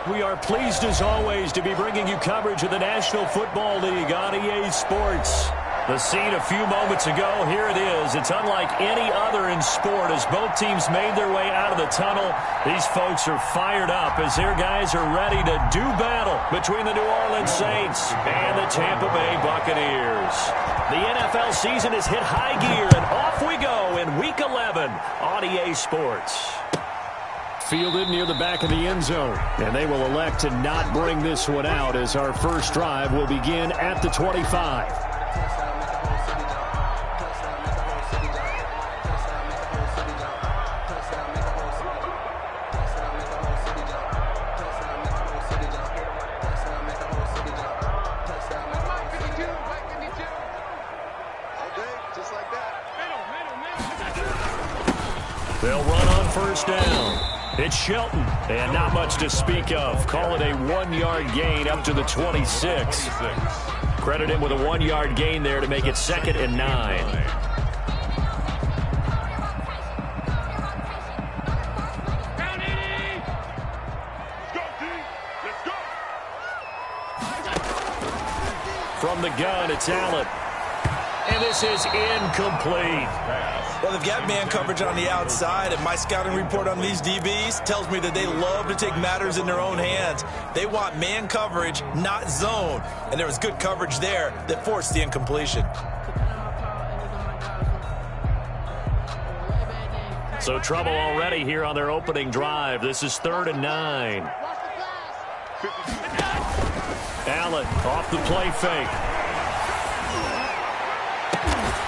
We are pleased as always to be bringing you coverage of the National Football League on EA Sports. The scene a few moments ago, here it is. It's unlike any other in sport as both teams made their way out of the tunnel. These folks are fired up as their guys are ready to do battle between the New Orleans Saints and the Tampa Bay Buccaneers. The NFL season has hit high gear, and off we go in Week 11 on EA Sports. Fielded near the back of the end zone, and they will elect to not bring this one out as our first drive will begin at the 25. They'll run on first down. It's Shelton, and not much to speak of. Call it a 1-yard gain up to the 26. Credit him with a 1-yard gain there to make it 2nd and 9. From the gun, it's Allen. And this is incomplete. Well, they've got man coverage on the outside, and my scouting report on these DBs tells me that they love to take matters in their own hands. They want man coverage, not zone. And there was good coverage there that forced the incompletion. So trouble already here on their opening drive. This is 3rd and 9. Allen off the play fake.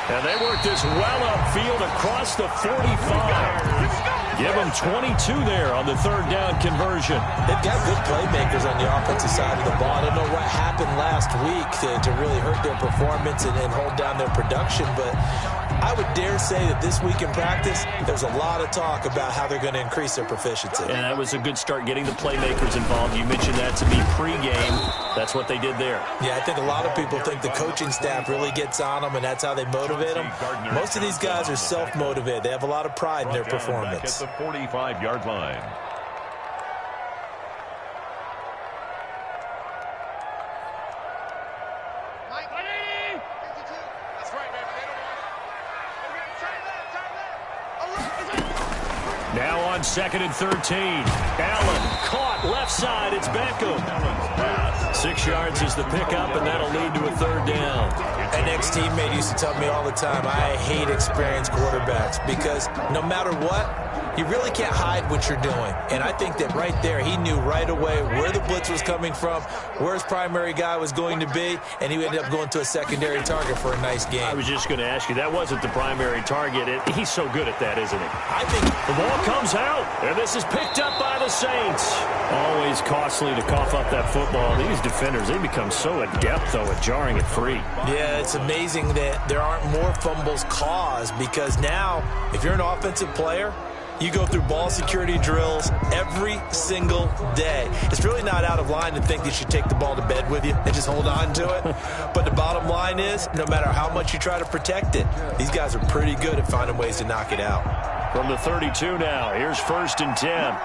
And they work this well upfield across the 45. Give them 22 there on the 3rd down conversion. They've got good playmakers on the offensive side of the ball. I don't know what happened last week to really hurt their performance and hold down their production, but I would dare say that this week in practice, there's a lot of talk about how they're going to increase their proficiency. And that was a good start getting the playmakers involved. You mentioned that to me pregame. That's what they did there. Yeah, I think a lot of people think the coaching staff really gets on them, and that's how they motivate them. Most of these guys are self-motivated. They have a lot of pride in their performance. At the 45-yard line. Now on 2nd and 13. Allen caught left side. It's Beckham. 6 yards is the pickup, and that'll lead to a 3rd down. An ex-teammate used to tell me all the time, I hate experienced quarterbacks because no matter what, you really can't hide what you're doing. And I think that right there, he knew right away where the blitz was coming from, where his primary guy was going to be, and he ended up going to a secondary target for a nice game. I was just going to ask you, that wasn't the primary target. He's so good at that, isn't he? I think the ball comes out, and this is picked up by the Saints. Always costly to cough up that football. These defenders, they become so adept, though, at jarring it free. Yeah, it's amazing that there aren't more fumbles caused because now, if you're an offensive player, you go through ball security drills every single day. It's really not out of line to think you should take the ball to bed with you and just hold on to it. But the bottom line is, no matter how much you try to protect it, these guys are pretty good at finding ways to knock it out. From the 32 now, here's 1st and 10.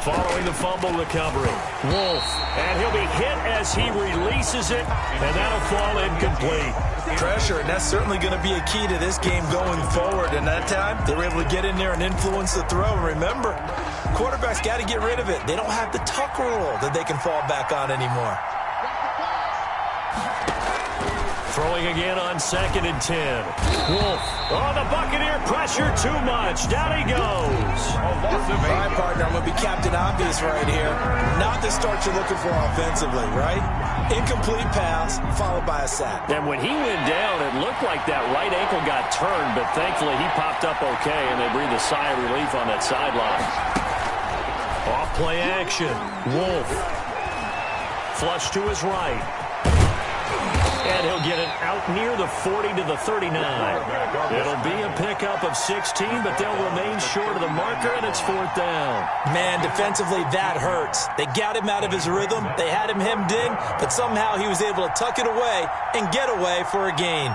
Following the fumble recovery, Wolf, and he'll be hit as he releases it, and that'll fall incomplete. Pressure, and that's certainly going to be a key to this game going forward. And that time, they were able to get in there and influence the throw. And remember, quarterbacks got to get rid of it. They don't have the tuck rule that they can fall back on anymore. Throwing again on 2nd and 10. Wolf. Oh, the Buccaneer pressure too much. Down he goes. All right, partner, I'm going to be Captain Obvious right here. Not the start you're looking for offensively, right? Incomplete pass followed by a sack. And when he went down, it looked like that right ankle got turned, but thankfully he popped up okay, and they breathed a sigh of relief on that sideline. Off play action. Wolf. Flush to his right. And he'll get it out near the 40 to the 39. It'll be a pickup of 16, but they'll remain short of the marker, and it's 4th down. Man, defensively, that hurts. They got him out of his rhythm. They had him hemmed in, but somehow he was able to tuck it away and get away for a gain.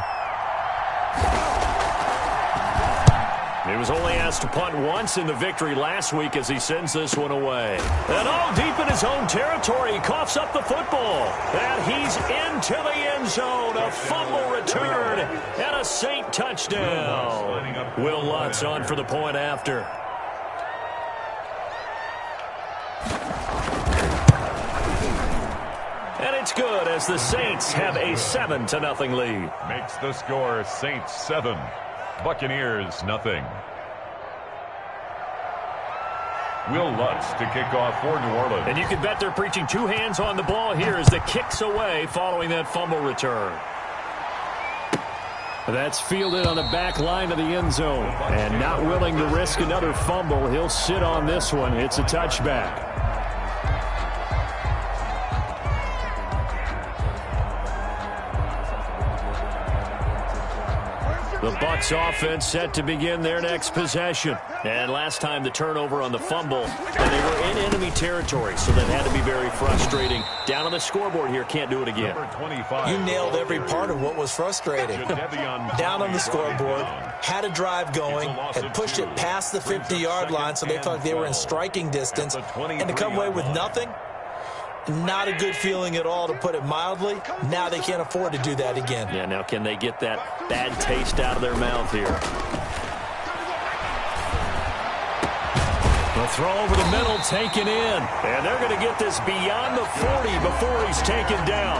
He was only asked to punt once in the victory last week as he sends this one away. And all deep in his own territory, he coughs up the football. And he's into the end zone. A fumble return and a Saint touchdown. Will Lutz on for the point after. And it's good as the Saints have a 7-0 lead. Makes the score Saints 7. Buccaneers, nothing. Will Lutz to kick off for New Orleans. And you can bet they're preaching two hands on the ball here as the kick's away following that fumble return. That's fielded on the back line of the end zone. And not willing to risk another fumble, he'll sit on this one. It's a touchback. The Bucs offense set to begin their next possession. And last time the turnover on the fumble, and they were in enemy territory, so that had to be very frustrating. Down on the scoreboard here, can't do it again. You nailed every part of what was frustrating. Down on the scoreboard, had a drive going, had pushed it past the 50-yard line, so they thought they were in striking distance, and to come away with nothing, not a good feeling at all, to put it mildly. Now they can't afford to do that again. Yeah, now can they get that bad taste out of their mouth here? The throw over the middle taken in. And they're going to get this beyond the 40 before he's taken down.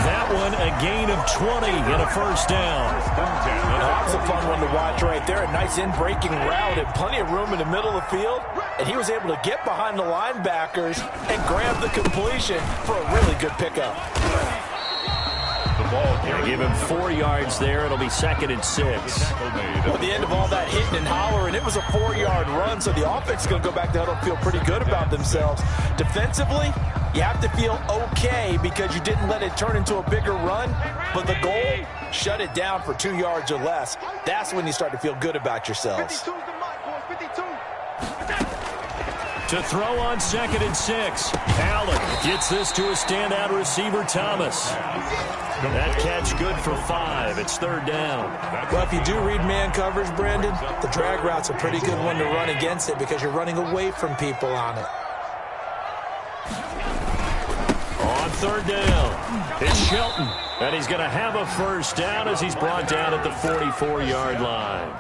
That one a gain of 20 and a first down. That's a fun one to watch right there. A nice in-breaking route and plenty of room in the middle of the field. And he was able to get behind the linebackers and grab the completion for a really good pickup. They give him 4 yards there. It'll be 2nd and 6. At the end of all that hitting and hollering, it was a 4-yard run, so the offense is going to go back to huddle and feel pretty good about themselves. Defensively, you have to feel okay because you didn't let it turn into a bigger run, but the goal, shut it down for 2 yards or less. That's when you start to feel good about yourselves. To throw on 2nd and 6. Allen gets this to a standout receiver, Thomas. That catch good for 5. It's 3rd down. Well, if you do read man coverage, Brandon, the drag route's a pretty good one to run against it because you're running away from people on it. On 3rd down, it's Shelton. And he's going to have a first down as he's brought down at the 44-yard line.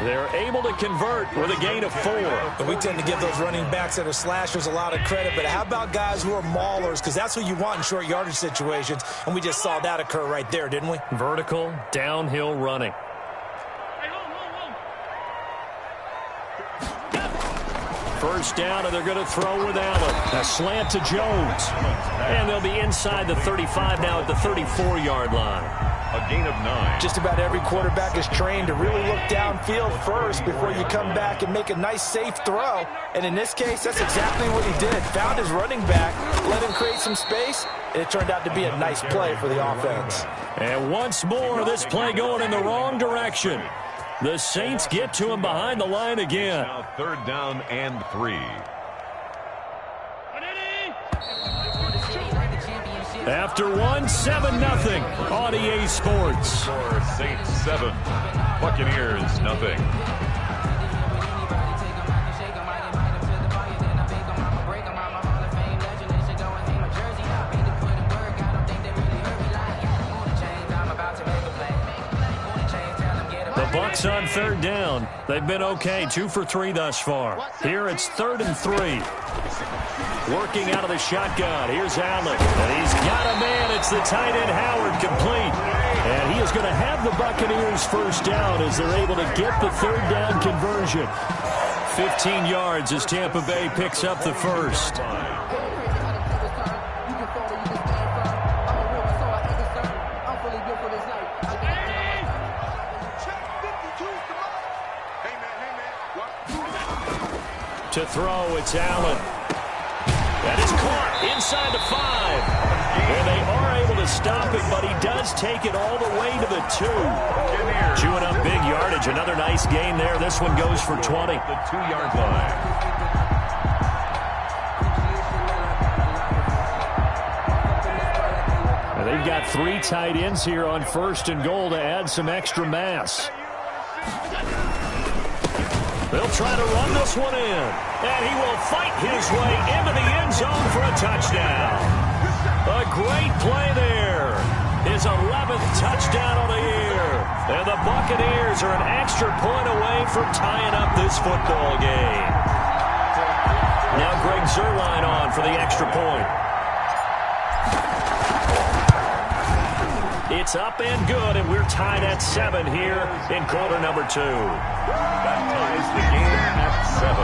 They're able to convert with a gain of 4. And we tend to give those running backs that are slashers a lot of credit, but how about guys who are maulers? Because that's what you want in short yardage situations, and we just saw that occur right there, didn't we? Vertical, downhill running. First down, and they're going to throw with Allen. A slant to Jones. And they'll be inside the 35 now at the 34-yard line. A gain of 9. Just about every quarterback is trained to really look downfield first before you come back and make a nice, safe throw. And in this case, that's exactly what he did. Found his running back, let him create some space, and it turned out to be a nice play for the offense. And once more, this play going in the wrong direction. The Saints get to him behind the line again. Now 3rd down and 3. After one, 7-0 on EA Sports. Score Saints 7. Buccaneers, nothing. The Bucs on 3rd down. They've been okay, 2 for 3 thus far. Here it's 3rd and 3. Working out of the shotgun. Here's Allen. And he's got a man. It's the tight end Howard complete. And he is going to have the Buccaneers first down as they're able to get the 3rd down conversion. 15 yards as Tampa Bay picks up the first. To throw, it's Allen. That is caught inside the 5. And they are able to stop it, but he does take it all the way to the 2. Chewing up big yardage. Another nice gain there. This one goes for 20. The 2-yard line. Now they've got 3 tight ends here on 1st and goal to add some extra mass. They'll try to run this one in. And he will fight his way into the end zone for a touchdown. A great play there. His 11th touchdown on the year. And the Buccaneers are an extra point away from tying up this football game. Now Greg Zuerlein on for the extra point. It's up and good, and we're tied at 7 here in quarter number 2. That ties the game at 7.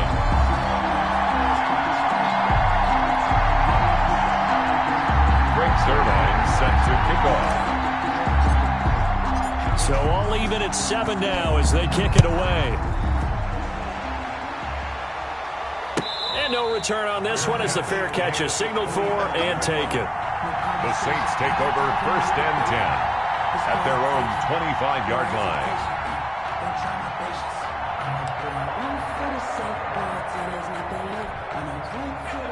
Greg Zuerlein set to kick off. So all even at 7 now as they kick it away. And no return on this one as the fair catch is signaled for and taken. The Saints take over 1st and 10 at their own 25-yard line.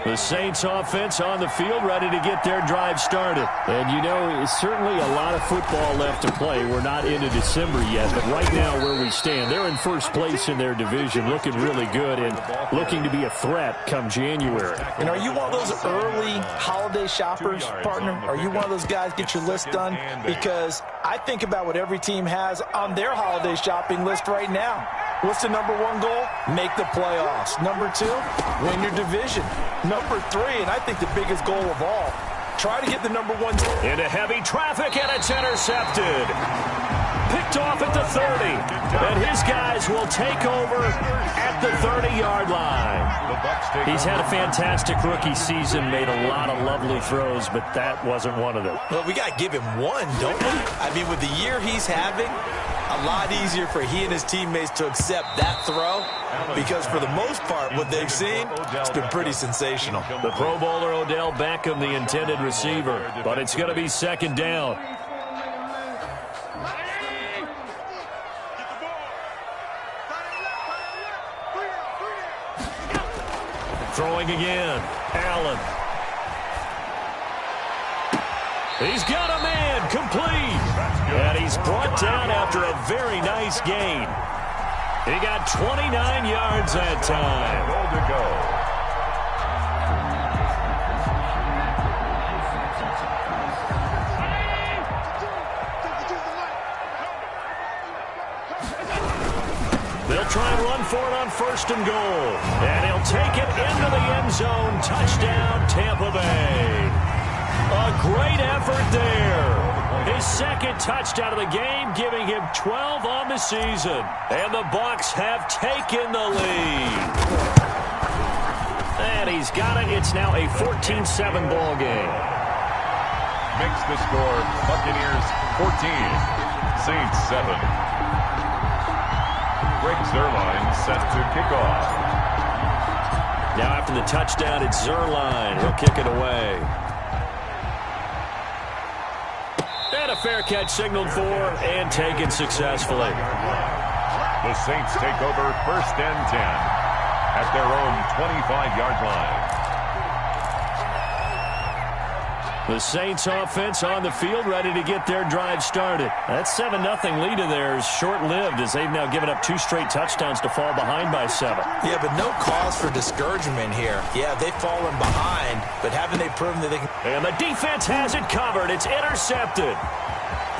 The Saints offense on the field ready to get their drive started. And you know, it's certainly a lot of football left to play. We're not into December yet, but right now where we stand, they're in first place in their division, looking really good and looking to be a threat come January. And are you one of those early holiday shoppers, partner? Are you one of those guys get your list done? Because I think about what every team has on their holiday shopping list right now. What's the number 1 goal? Make the playoffs. Number 2, win your division. Number 3, and I think the biggest goal of all, try to get the number 1. Into heavy traffic, and it's intercepted. Picked off at the 30. And his guys will take over at the 30-yard line. He's had a fantastic rookie season, made a lot of lovely throws, but that wasn't one of them. Well, we got to give him one, don't we? I mean, with the year he's having, a lot easier for he and his teammates to accept that throw because for the most part, what they've seen, it's been pretty sensational. The Pro Bowler Odell Beckham, the intended receiver, but it's going to be 2nd down. Throwing again, Allen. He's got a man, complete. And he's brought down after a very nice gain. He got 29 yards that time. Goal to go. They'll try and run for it on 1st and goal. And he'll take it into the end zone. Touchdown, Tampa Bay. A great effort there. His 2nd touchdown of the game, giving him 12 on the season. And the Bucs have taken the lead. And he's got it. It's now a 14-7 ball game. Makes the score Buccaneers 14, Saints 7. Greg Zuerlein set to kick off. Now after the touchdown, it's Zuerlein. He'll kick it away. And a fair catch signaled for and taken successfully. The Saints take over 1st and 10 at their own 25-yard line. The Saints offense on the field ready to get their drive started. That 7-0 lead of theirs short-lived as they've now given up 2 straight touchdowns to fall behind by 7. Yeah, but no cause for discouragement here. Yeah, they've fallen behind, but haven't they proven that they can... And the defense has it covered. It's intercepted.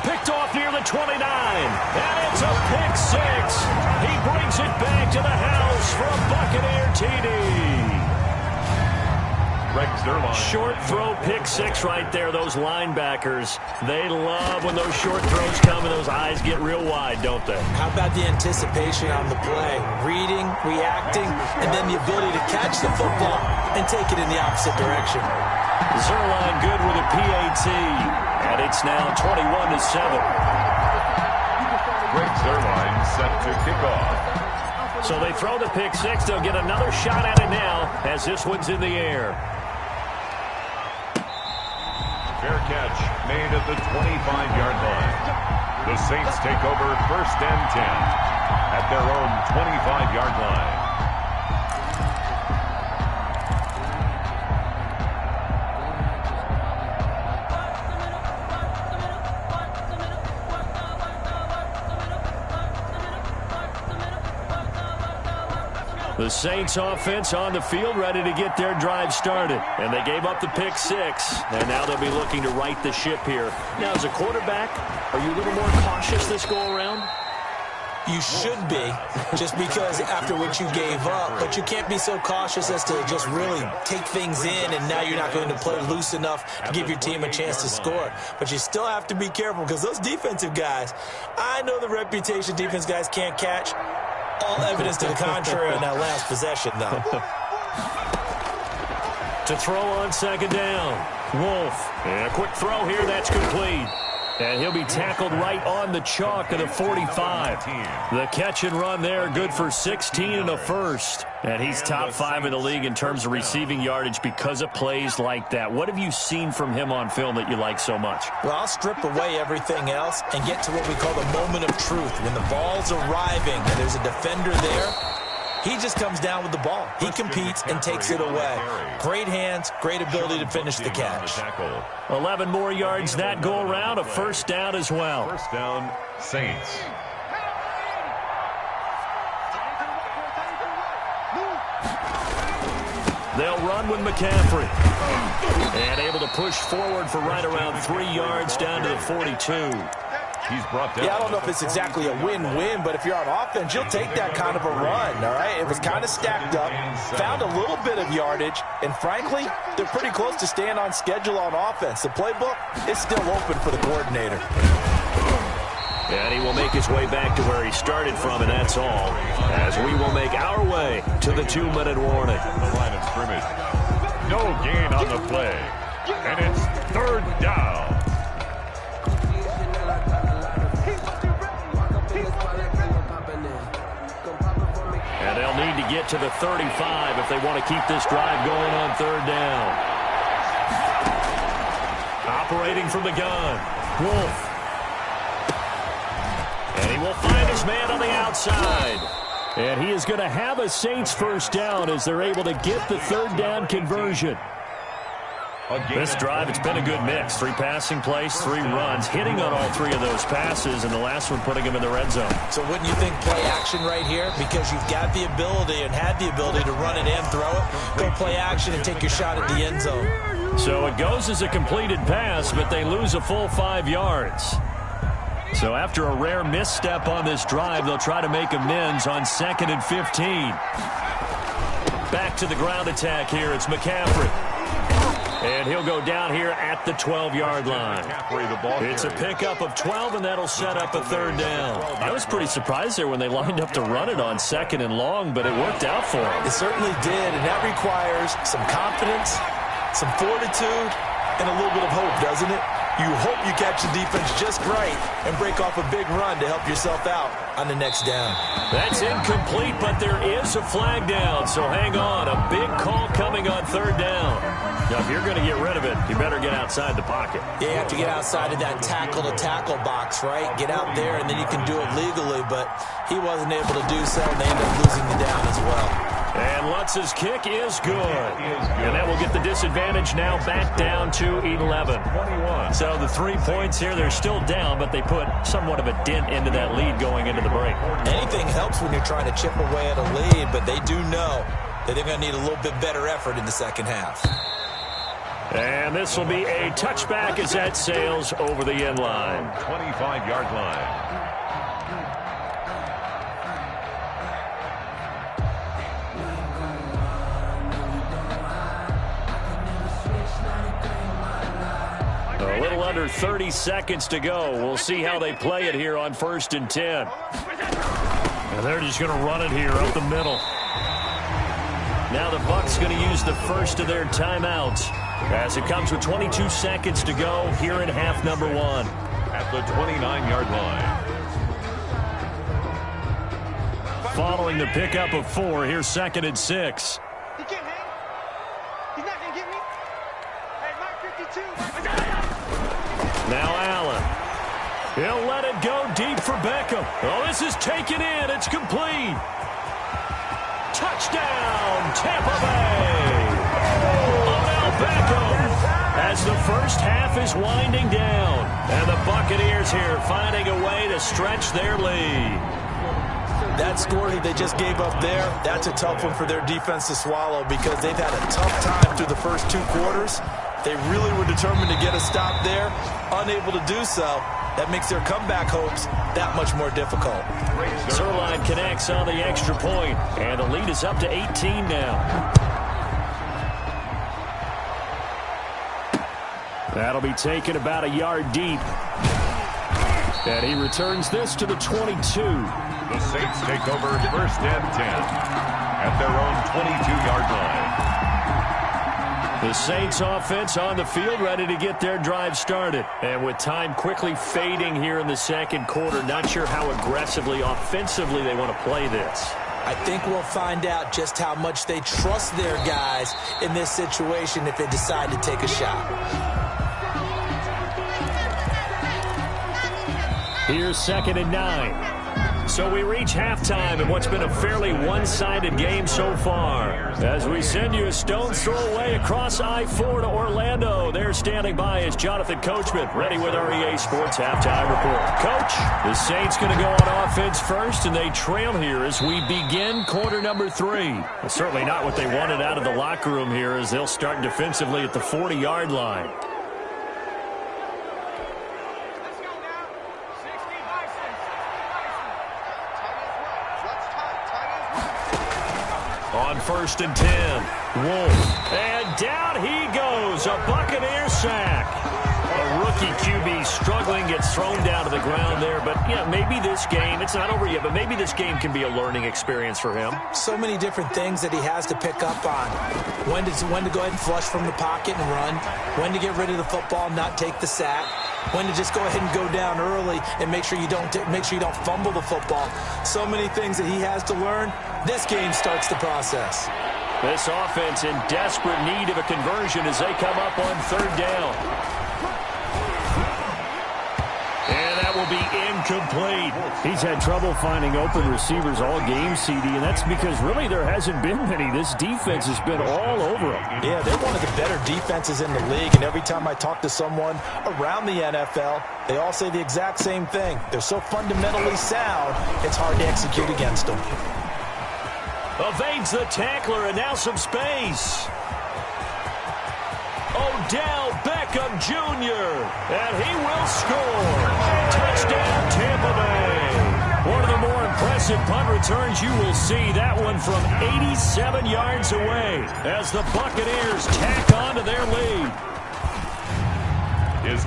Picked off near the 29. And it's a pick 6. He brings it back to the house for a Buccaneer TD. Greg Zuerlein. Short throw, pick 6 right there. Those linebackers, they love when those short throws come and those eyes get real wide, don't they? How about the anticipation on the play? Reading, reacting, and then the ability to catch the football and take it in the opposite direction. Zuerlein good with a PAT, and it's now 21-7. Greg Zuerlein set to kick off. So they throw the pick 6. They'll get another shot at it now as this one's in the air. Fair catch made at the 25-yard line. The Saints take over 1st and 10 at their own 25-yard line. The Saints offense on the field, ready to get their drive started. And they gave up the pick 6, and now they'll be looking to right the ship here. Now, as a quarterback, are you a little more cautious this go-around? You should be, just because after what you gave up, but you can't be so cautious as to just really take things in, and now you're not going to play loose enough to give your team a chance to score. But you still have to be careful, because those defensive guys, I know the reputation defense guys can't catch. All evidence to the contrary on that last possession, though. To throw on second down, Wolf. And a quick throw here, that's complete. And he'll be tackled right on the chalk of the 45. The catch and run there, good for 16 and a first. And he's top 5 in the league in terms of receiving yardage because of plays like that. What have you seen from him on film that you like so much? Well, I'll strip away everything else and get to what we call the moment of truth. When the ball's arriving and there's a defender there, he just comes down with the ball. He competes and takes it away. Great hands, great ability to finish the catch. 11 more yards that go around, a first down as well. First down, Saints. They'll run with McCaffrey. And able to push forward for right around 3 yards down to the 42. He's brought down. Yeah, I don't know if it's exactly a win-win, but if you're on offense, you'll take that kind of a run, all right? It was kind of stacked up, found a little bit of yardage, and frankly, they're pretty close to staying on schedule on offense. The playbook is still open for the coordinator. And he will make his way back to where he started from, and that's all, as we will make our way to the 2-minute warning. The line of scrimmage. No gain on the play, and it's third down. And they'll need to get to the 35 if they want to keep this drive going on third down. Operating from the gun, Wolf. And he will find his man on the outside. And he is going to have a Saints first down as they're able to get the third down conversion. This drive, it's been a good mix. 3 passing plays, 3 runs, hitting on all 3 of those passes, and the last one putting him in the red zone. So wouldn't you think play action right here? Because you've got the ability and had the ability to run it and throw it. Go play action and take your shot at the end zone. So it goes as a completed pass, but they lose a full 5 yards. So after a rare misstep on this drive, they'll try to make amends on 2nd and 15. Back to the ground attack here. It's McCaffrey. And he'll go down here at the 12-yard line. It's a pickup of 12, and that'll set up a third down. I was pretty surprised there when they lined up to run it on 2nd and long, but it worked out for them. It certainly did, and that requires some confidence, some fortitude, and a little bit of hope, doesn't it? You hope you catch the defense just right and break off a big run to help yourself out on the next down. That's incomplete, but there is a flag down, so hang on. A big call coming on third down. Now, if you're going to get rid of it, you better get outside the pocket. Yeah, you have to get outside of that tackle-to-tackle box, right? Get out there, and then you can do it legally, but he wasn't able to do so, and they ended up losing the down as well. And Lutz's kick is good. And that will get the disadvantage now back down to 11. So the 3 points here, they're still down, but they put somewhat of a dent into that lead going into the break. Anything helps when you're trying to chip away at a lead, but they do know that they're going to need a little bit better effort in the second half. And this will be a touchback as that sails over the end line. 25-yard line. A little under 30 seconds to go. We'll see how they play it here on 1st and 10. And they're just going to run it here up the middle. Now the Bucs going to use the first of their timeouts as it comes with 22 seconds to go here in half number 1. At the 29-yard line. Following the pickup of 4, here's 2nd and 6. He can't hang. He's not going to get me. Hey, Mark 52. Now Allen. He'll let it go deep for Beckham. Oh, this is taken in. It's complete. Touchdown, Tampa Bay. Odell Beckham as the first half is winding down. And the Buccaneers here finding a way to stretch their lead. That score that they just gave up there, that's a tough one for their defense to swallow because they've had a tough time through the first 2 quarters. They really were determined to get a stop there, unable to do so. That makes their comeback hopes that much more difficult. Zuerlein connects on the extra point, and the lead is up to 18 now. That'll be taken about a yard deep. And he returns this to the 22. The Saints take over 1st and 10 at their own 22-yard line. The Saints offense on the field, ready to get their drive started. And with time quickly fading here in the second quarter, not sure how aggressively, offensively they want to play this. I think we'll find out just how much they trust their guys in this situation if they decide to take a shot. Here's 2nd and 9. So we reach halftime in what's been a fairly one-sided game so far. As we send you a stone's throw away across I-4 to Orlando. There standing by is Jonathan Coachman, ready with our EA Sports Halftime Report. Coach, the Saints going to go on offense first, and they trail here as we begin quarter number 3. Well, certainly not what they wanted out of the locker room here as they'll start defensively at the 40-yard line. On 1st and 10, Wolf, and down he goes, a Buccaneer sack. A rookie QB struggling, gets thrown down to the ground there, but yeah, maybe this game, it's not over yet, but maybe this game can be a learning experience for him. So many different things that he has to pick up on. When to go ahead and flush from the pocket and run, when to get rid of the football and not take the sack, when to just go ahead and go down early and make sure you don't fumble the football. So many things that he has to learn. This game starts the process. This offense in desperate need of a conversion as they come up on 3rd down. And that will be incomplete. He's had trouble finding open receivers all game, CD, and that's because really there hasn't been many. This defense has been all over them. Yeah, they're one of the better defenses in the league, and every time I talk to someone around the NFL, they all say the exact same thing. They're so fundamentally sound, it's hard to execute against them. Evades the tackler, and now some space. Odell Beckham Jr., and he will score. Touchdown, Tampa Bay. One of the more impressive punt returns you will see. That one from 87 yards away as the Buccaneers tack on to their lead.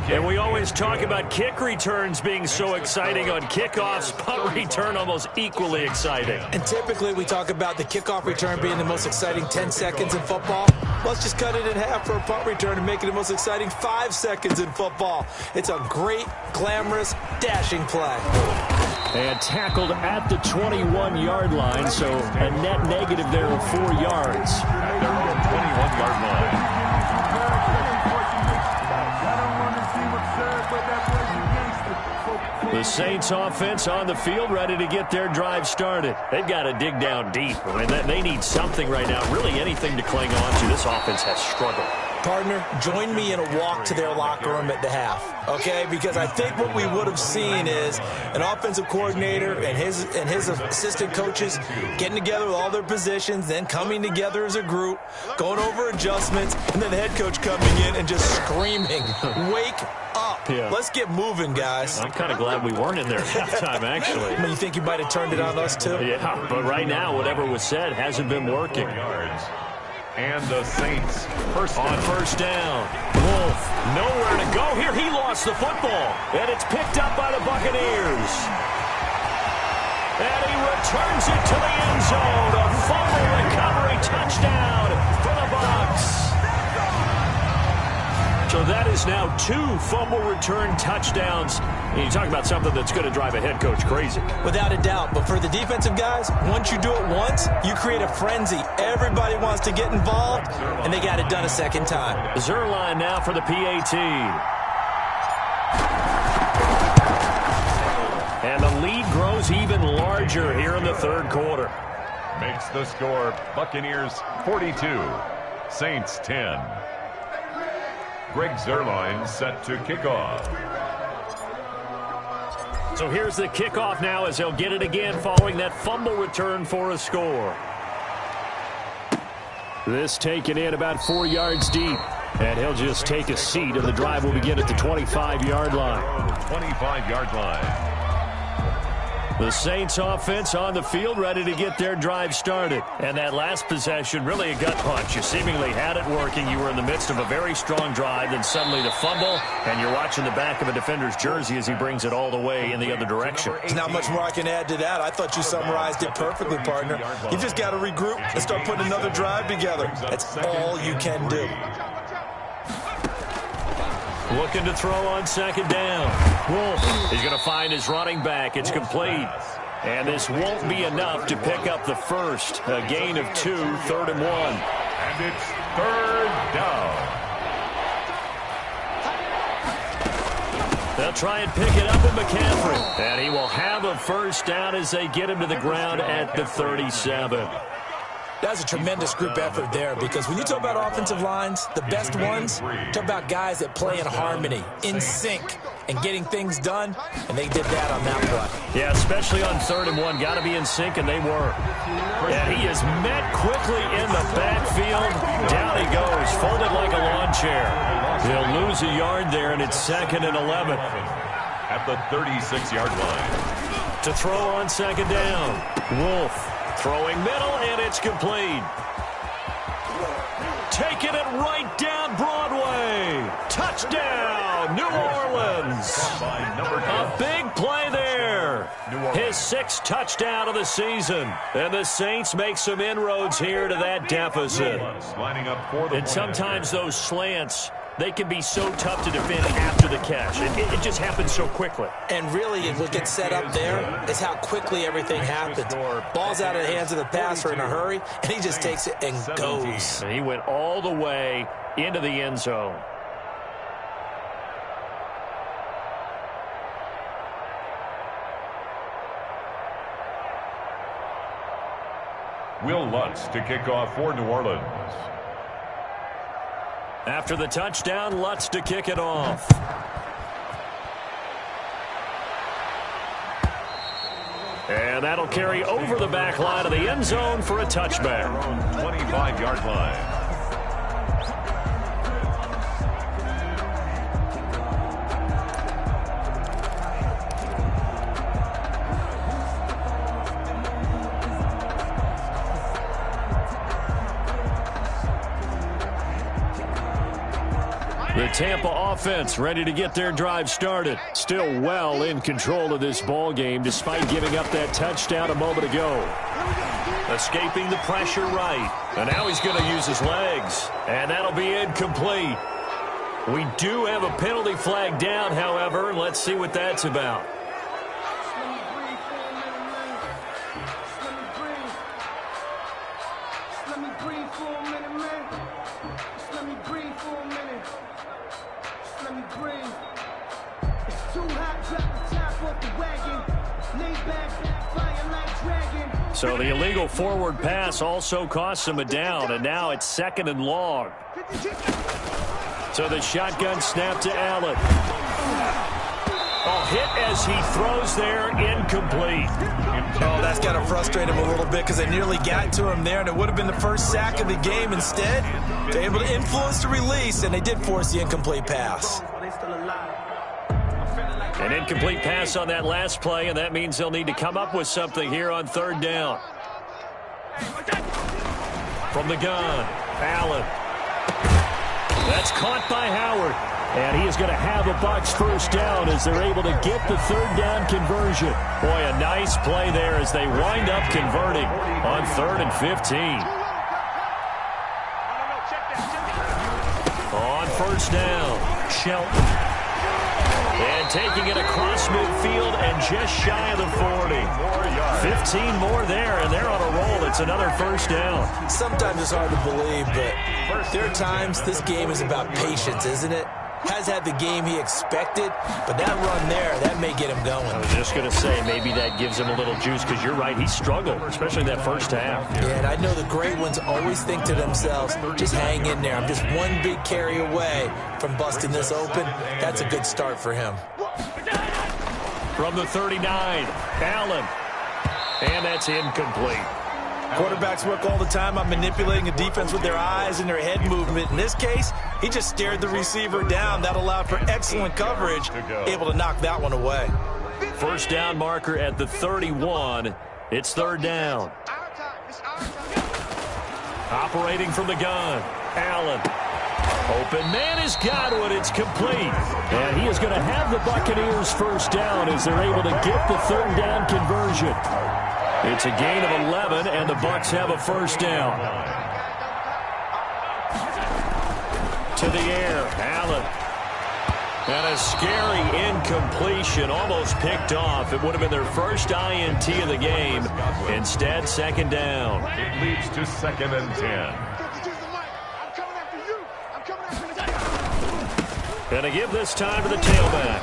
And we always talk about kick returns being so exciting on kickoffs. Punt return almost equally exciting. And typically we talk about the kickoff return being the most exciting 10 seconds in football. Let's just cut it in half for a punt return and make it the most exciting 5 seconds in football. It's a great, glamorous, dashing play. And tackled at the 21-yard line, so a net negative there of 4 yards. At their own 21-yard line. The Saints offense on the field, ready to get their drive started. They've got to dig down deep. I mean, they need something right now, really anything to cling on to. This offense has struggled. Partner, join me in a walk to their locker room at the half, okay? Because I think what we would have seen is an offensive coordinator and his assistant coaches getting together with all their positions, then coming together as a group, going over adjustments, and then the head coach coming in and just screaming, "Wake up. Yeah. Let's get moving, guys." I'm kind of glad we weren't in there at halftime, actually. I mean, you think you might have turned it on us, too? Yeah, but right now, whatever was said hasn't been working. And the Saints on 1st down. Wolf, nowhere to go here. He lost the football, and it's picked up by the Buccaneers. And he returns it to the end zone. A fumble recovery touchdown for the Bucs. So that is now 2 fumble return touchdowns. And you talk about something that's going to drive a head coach crazy. Without a doubt. But for the defensive guys, once you do it once, you create a frenzy. Everybody wants to get involved, and they got it done a second time. Zuerlein now for the PAT. And the lead grows even larger here in the 3rd quarter. makes the score Buccaneers 42, Saints 10. Greg Zuerlein set to kick off. So here's the kickoff now as they'll get it again following that fumble return for a score. This taken in about 4 yards deep. And he'll just take a seat, and the drive will begin at the 25-yard line. 25-yard line. The Saints offense on the field, ready to get their drive started. And that last possession, really a gut punch. You seemingly had it working. You were in the midst of a very strong drive, then suddenly the fumble, and you're watching the back of a defender's jersey as he brings it all the way in the other direction. There's not much more I can add to that. I thought you summarized it perfectly, partner. You just got to regroup and start putting another drive together. That's all you can do. Looking to throw on second down. Wolf is going to find his running back. It's complete. And this won't be enough to pick up the first. A gain of 2, 3rd and 1. And it's 3rd down. They'll try and pick it up with McCaffrey. And he will have a first down as they get him to the ground at the 37. That's a tremendous group effort there, because when you talk about offensive lines, the best ones, talk about guys that play in harmony, in sync, and getting things done, and they did that on that play. Yeah, especially on 3rd and 1. Got to be in sync, and they were. And he is met quickly in the backfield. Down he goes, folded like a lawn chair. He'll lose a yard there, and it's 2nd and 11. At the 36-yard line. To throw on second down. Wolf. Throwing middle, and it's complete. Taking it right down Broadway. Touchdown, New Orleans. A big play there. His 6th touchdown of the season. And the Saints make some inroads here to that deficit. And sometimes those slants, they can be so tough to defend after the catch. It just happens so quickly. And really, what gets set up there is how quickly everything happens. Ball's out of the hands of the passer in a hurry, and he just takes it and goes. And he went all the way into the end zone. Will Lutz to kick off for New Orleans. After the touchdown, Lutz to kick it off. And that'll carry over the back line of the end zone for a touchback. 25-yard line. The Tampa offense ready to get their drive started. Still well in control of this ball game despite giving up that touchdown a moment ago. Escaping the pressure right. And now he's going to use his legs. And that'll be incomplete. We do have a penalty flag down, however. Let's see what that's about. So the illegal forward pass also costs him a down, and now it's 2nd and long. So the shotgun snap to Allen. Oh, hit as he throws there, incomplete. Oh, that's got to frustrate him a little bit because they nearly got to him there, and it would have been the first sack of the game. Instead, they're able to influence the release, and they did force the incomplete pass. An incomplete pass on that last play, and that means they'll need to come up with something here on 3rd down. From the gun, Allen. That's caught by Howard. And he is going to have a Bucs first down as they're able to get the 3rd down conversion. Boy, a nice play there as they wind up converting on 3rd and 15. On 1st down, Shelton. And taking it across midfield and just shy of the 40. 15 more there, and they're on a roll. It's another first down. Sometimes it's hard to believe, but there are times this game is about patience, isn't it? Has had the game he expected, but that run there, that may get him going. I was just going to say, maybe that gives him a little juice, because you're right, he struggled, especially in that first half. Yeah, and I know the great ones always think to themselves, just hang in there. I'm just one big carry away from busting this open. That's a good start for him. From the 39, Allen. And that's incomplete. Quarterbacks work all the time on manipulating a defense with their eyes and their head movement. In this case, he just stared the receiver down. That allowed for excellent coverage, able to knock that one away. First down marker at the 31. It's third down. Operating from the gun, Allen. Open man is Godwin. It's complete. And he is going to have the Buccaneers first down as they're able to get the third down conversion. It's a gain of 11, and the Bucs have a first down. To the air, Allen. And a scary incompletion, almost picked off. It would have been their first INT of the game. Instead, second down. It leads to 2nd and 10. Going to give this time to the tailback.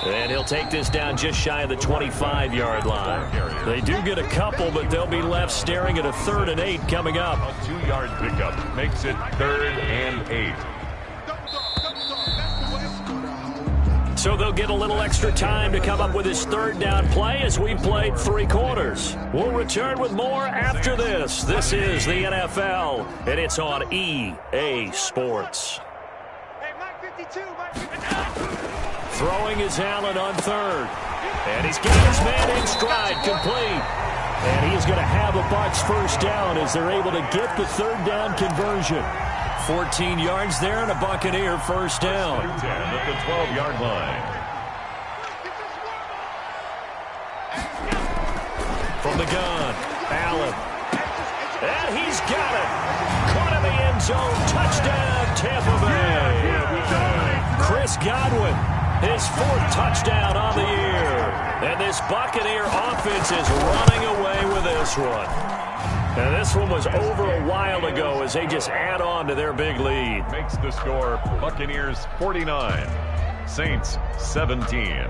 And he'll take this down just shy of the 25-yard line. They do get a couple, but they'll be left staring at a 3rd and 8 coming up. A 2-yard pickup makes it 3rd and 8. So they'll get a little extra time to come up with his third down play as we've played 3 quarters. We'll return with more after this. This is the NFL, and it's on EA Sports. Throwing is Allen on 3rd. And he's got his man in stride, complete. And he is going to have a Bucs first down as they're able to get the third down conversion. 14 yards there and a Buccaneer first down. 10 at the 12-yard line. From the gun, Allen. And he's got it. Caught in the end zone. Touchdown, Tampa Bay. Chris Godwin, his 4th touchdown on the year. And this Buccaneer offense is running away with this one. And this one was over a while ago as they just add on to their big lead. Makes the score Buccaneers 49, Saints 17.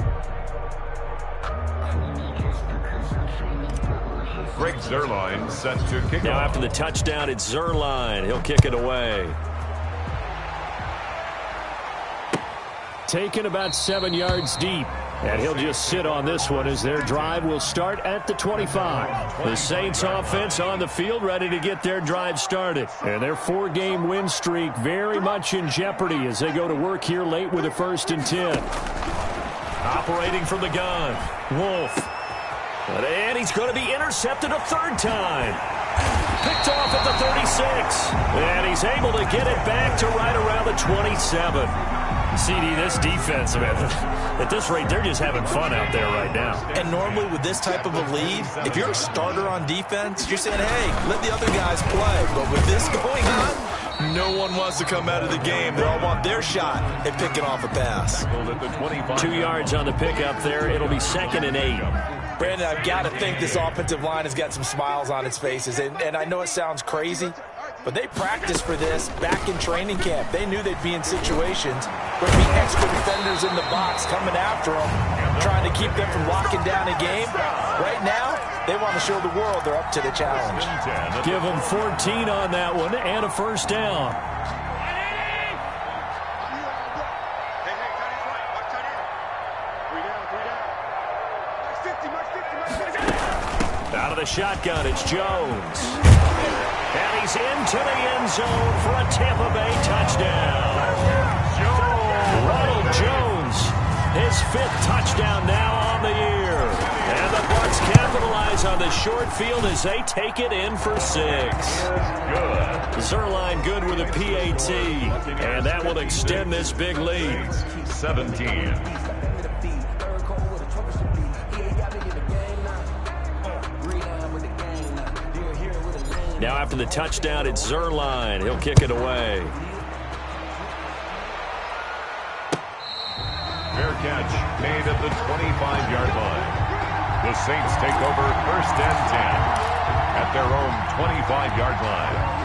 Greg Zuerlein set to kick Now off. after the touchdown, it's Zuerlein. He'll kick it away. Taken about 7 yards deep. And he'll just sit on this one as their drive will start at the 25. The Saints offense on the field ready to get their drive started. And their 4-game win streak very much in jeopardy as they go to work here late with a 1st and 10. Operating from the gun, Wolf. And he's going to be intercepted a 3rd time. Picked off at the 36. And he's able to get it back to right around the 27. CD, this defense, man, at this rate, they're just having fun out there right now. And normally with this type of a lead, if you're a starter on defense, you're saying, hey, let the other guys play. But with this going on, no one wants to come out of the game. They all want their shot at picking off a pass. 2 yards on the pickup there. It'll be 2nd and 8. Brandon, I've got to think this offensive line has got some smiles on its faces. And I know it sounds crazy, but they practiced for this back in training camp. They knew they'd be in situations where there'd be extra defenders in the box coming after them, trying to keep them from locking down a game. Right now, they want to show the world they're up to the challenge. Give them 14 on that one and a first down. Out of the shotgun, it's Jones. And he's into the end zone for a Tampa Bay touchdown. Ronald Jones, his 5th touchdown now on the year. And the Bucs capitalize on the short field as they take it in for 6. Good. Zuerlein good with a PAT. And that will extend this big lead. 17. Now after the touchdown, it's Zuerlein. He'll kick it away. Fair catch made at the 25-yard line. The Saints take over 1st and 10 at their own 25-yard line.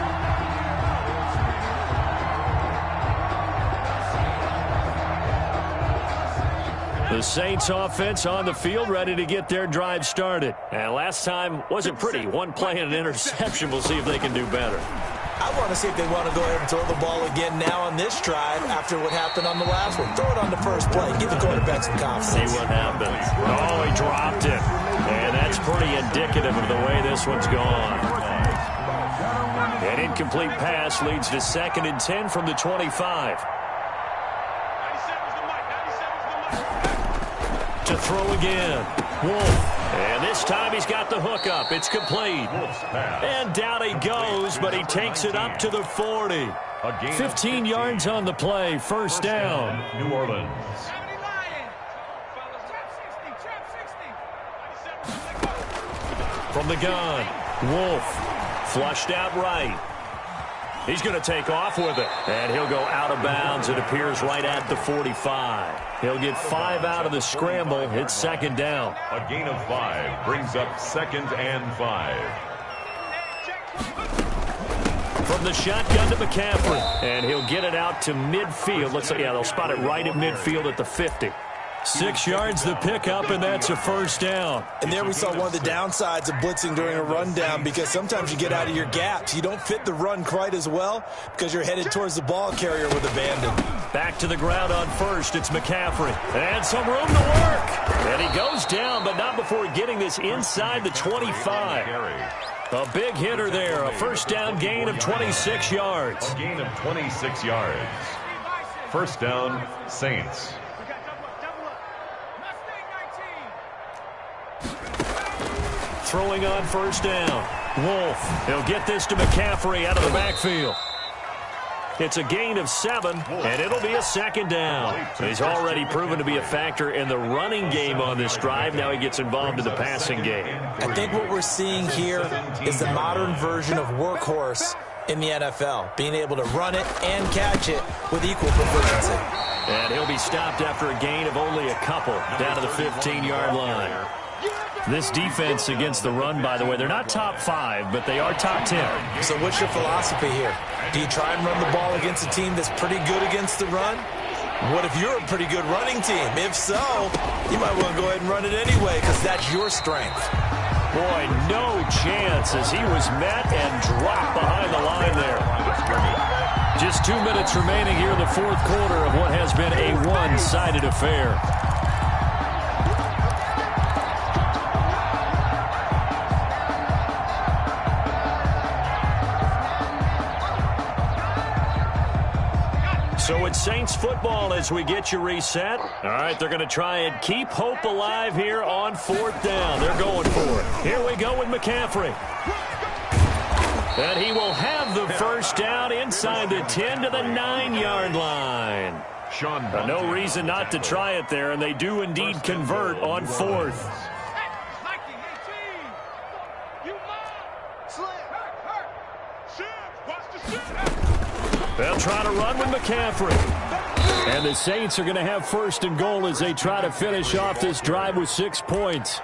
The Saints offense on the field ready to get their drive started. And last time wasn't pretty. One play and an interception. We'll see if they can do better. I want to see if they want to go ahead and throw the ball again now on this drive after what happened on the last one. Throw it on the first play. Give the quarterback some confidence. See what happens. Oh, he dropped it. And that's pretty indicative of the way this one's gone. An incomplete pass leads to 2nd and 10 from the 25. To throw again. Wolf. And this time he's got the hook up. It's complete. And down he goes, but he takes it up to the 40. 15 yards on the play. First down. New Orleans. From the gun, Wolf flushed out right. He's going to take off with it, and he'll go out of bounds. It appears right at the 45. He'll get 5 out of the scramble. It's 2nd down. A gain of 5 brings up 2nd and 5. From the shotgun to McCaffrey, and he'll get it out to midfield. Looks like, yeah, they'll spot it right at midfield at the 50. 6 yards the pickup, and that's a first down. And there we saw one of the downsides of blitzing during a rundown, because sometimes you get out of your gaps. You don't fit the run quite as well because you're headed towards the ball carrier with abandon. Back to the ground on first. It's McCaffrey. And some room to work. And he goes down, but not before getting this inside the 25. A big hitter there. A first down gain of 26 yards. A gain of 26 yards. First down, Saints. Throwing on first down. Wolf. He'll get this to McCaffrey out of the backfield. It's a gain of 7, and it'll be a 2nd down. He's already proven to be a factor in the running game on this drive. Now he gets involved in the passing game. I think what we're seeing here is the modern version of workhorse in the NFL, being able to run it and catch it with equal proficiency. And he'll be stopped after a gain of only a couple down to the 15-yard line. This defense against the run, by the way, they're not top 5, but they are top 10. So what's your philosophy here? Do you try and run the ball against a team that's pretty good against the run? What if you're a pretty good running team? If so, you might want to go ahead and run it anyway, because that's your strength. Boy, no chance as he was met and dropped behind the line there. Just 2 minutes remaining here in the 4th quarter of what has been a one-sided affair. So it's Saints football as we get you reset. All right, they're going to try and keep hope alive here on 4th down. They're going for it. Here we go with McCaffrey. And he will have the first down inside the 10 to the 9-yard line. No reason not to try it there, and they do indeed convert on 4th. They'll try to run with McCaffrey. And the Saints are going to have 1st and goal as they try to finish off this drive with 6 points.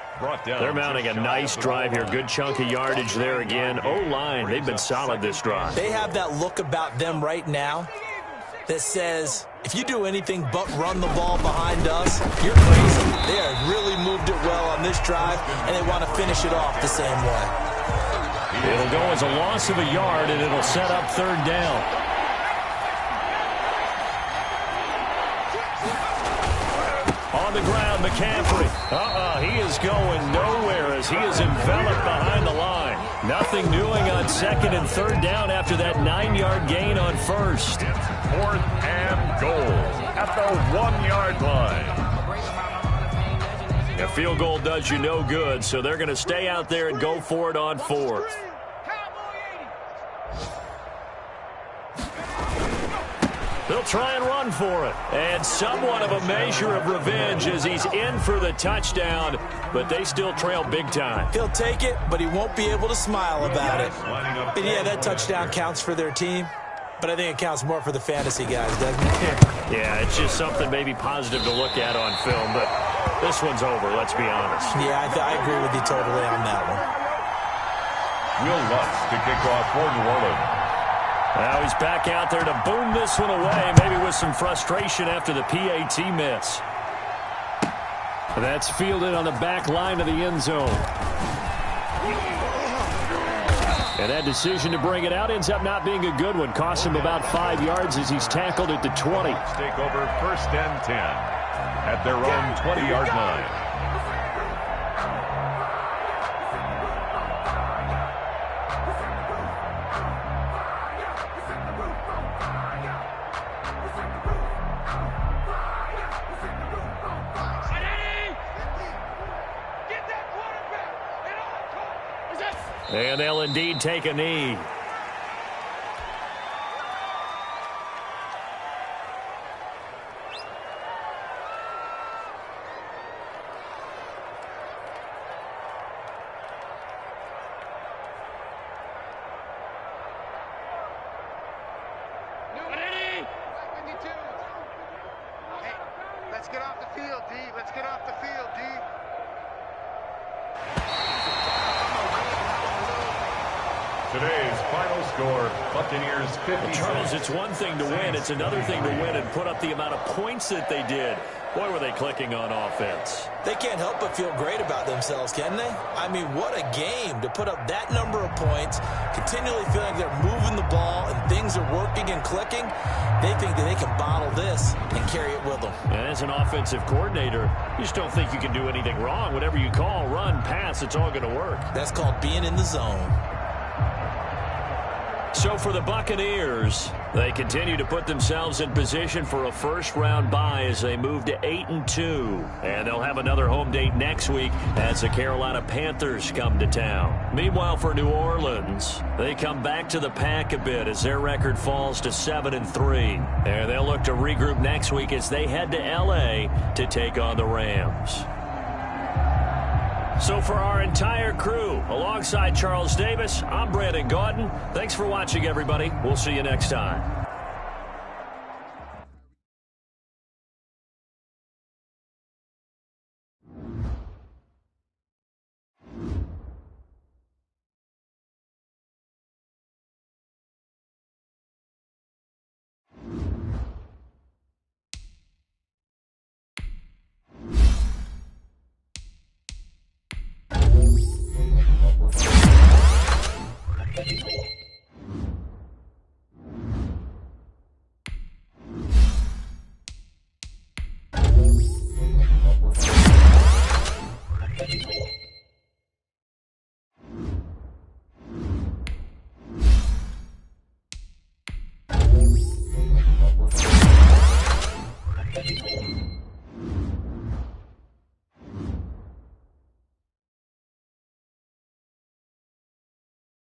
They're mounting a nice drive here. Good chunk of yardage there again. O-line, they've been solid this drive. They have that look about them right now that says, if you do anything but run the ball behind us, you're crazy. They have really moved it well on this drive, and they want to finish it off the same way. It'll go as a loss of a yard, and it'll set up 3rd down. On the ground, McCaffrey. He is going nowhere as he is enveloped behind the line. Nothing doing on 2nd and 3rd down after that 9-yard gain on 1st. 4th and goal at the 1-yard line. A field goal does you no good, so they're going to stay out there and go for it on 4th. They'll try and run for it. And somewhat of a measure of revenge as he's in for the touchdown, but they still trail big time. He'll take it, but he won't be able to smile about it. And yeah, that touchdown counts for their team, but I think it counts more for the fantasy guys, doesn't it? Yeah, it's just something maybe positive to look at on film, but this one's over, let's be honest. Yeah, I agree with you totally on that one. Will Lutz to kick off for New Orleans. Now he's back out there to boom this one away, maybe with some frustration after the PAT miss. That's fielded on the back line of the end zone. And that decision to bring it out ends up not being a good one. Cost him about 5 yards as he's tackled at the 20. Take over 1st and 10 at their own 20-yard line. And they'll indeed take a knee. Let's get off the field, D. Let's get off the field, D. Today's final score, Buccaneers 56. Charles, it's one thing to win. It's another thing to win and put up the amount of points that they did. Boy, were they clicking on offense. They can't help but feel great about themselves, can they? I mean, what a game to put up that number of points, continually feeling like they're moving the ball and things are working and clicking. They think that they can bottle this and carry it with them. And as an offensive coordinator, you just don't think you can do anything wrong. Whatever you call, run, pass, it's all going to work. That's called being in the zone. So for the Buccaneers, they continue to put themselves in position for a first-round bye as they move to 8-2. And they'll have another home date next week as the Carolina Panthers come to town. Meanwhile, for New Orleans, they come back to the pack a bit as their record falls to 7-3. And they'll look to regroup next week as they head to L.A. to take on the Rams. So for our entire crew, alongside Charles Davis, I'm Brandon Gaudin. Thanks for watching, everybody. We'll see you next time.